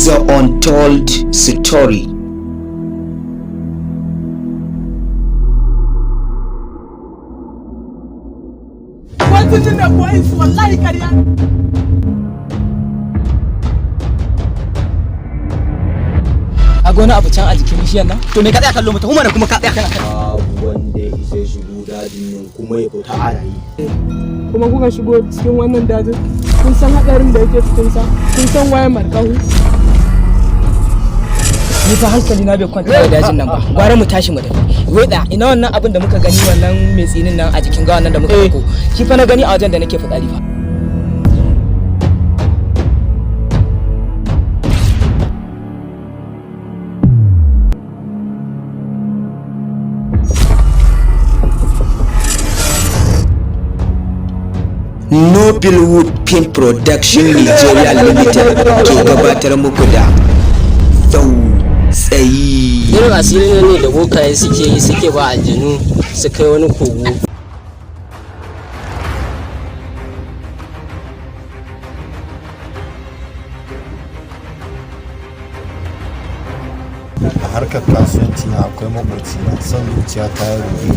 The Untold Story. A gona abu can a jikin bishiyar nan? To me ka tsaya kallo mutum mana kuma ka tsaya kana babu wanda ya isa shigo dajin nan kuma ya fita a rayi. Kuma kuka shigo cikin wannan dajin kun san hadarin da yake cikin sa, kun san waye markahu. Ni fa hankali na bai kwanta da dajin nan ba. Gwara mu tashi mu tafi. Weda ina wannan abin da muka gani wannan mai tsinin nan a jikin gawan nan da muka dauko. Shi fa na gani a wajen da nake fitsari fa. Noblewood Film Production Nigeria Limited ke gabatar muku da TsauTayi. Irin asirin ne da bokaye suke ba aljanu su kai wani kogo. A harkar kasuwanci na akwai maƙoci na son zuciya ta yi rubi.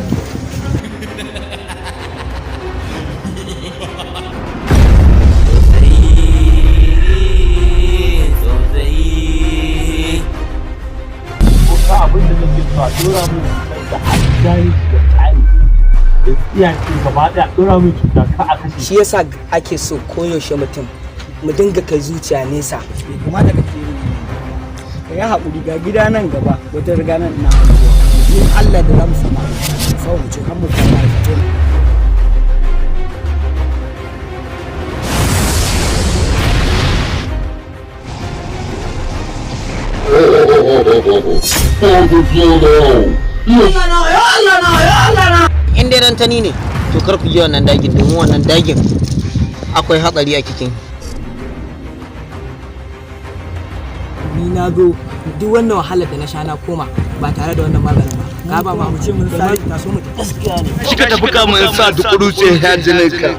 abin da nake so a dora min da addani da tsari da tsiyaci gaba daya dora min cuta ka a kashe Shi yasa ake so koyaushe mutum mu dinga kai zuciya nesa. Kuma da kake yi ya haƙuri ga gida nan gaba wata riga nan ina hanzuwa. Yin Allah da zamu sama sau mu ci kan mu kama da In dai rantani ne to kar ku je wannan dagin domin wannan dagin akwai hatsari a cikin. Ni na zo duk wannan wahalar da na sha na koma ba tare da wannan maganin ba. Ka ba mu ce mun sai ta so mu gaskiya ne. Shi ka tafi ka mun sa dukuru sai ya jinin ka.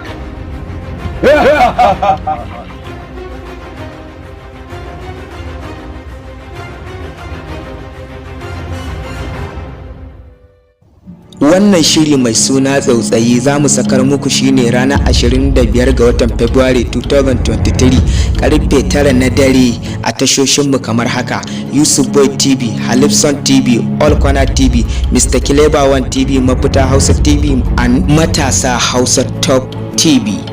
Wannan shiri mai suna TsauTayi za mu sakar muku shine ranar 25 ga watan Fabrairu 2023 karfe 9 na dare a tashoshinmu kamar haka: Yusuf Boy TV, Halifson TV, All Corner TV, Mr. Clever One TV, Mafita Hausa TV, and Matasa Hausa Top TV.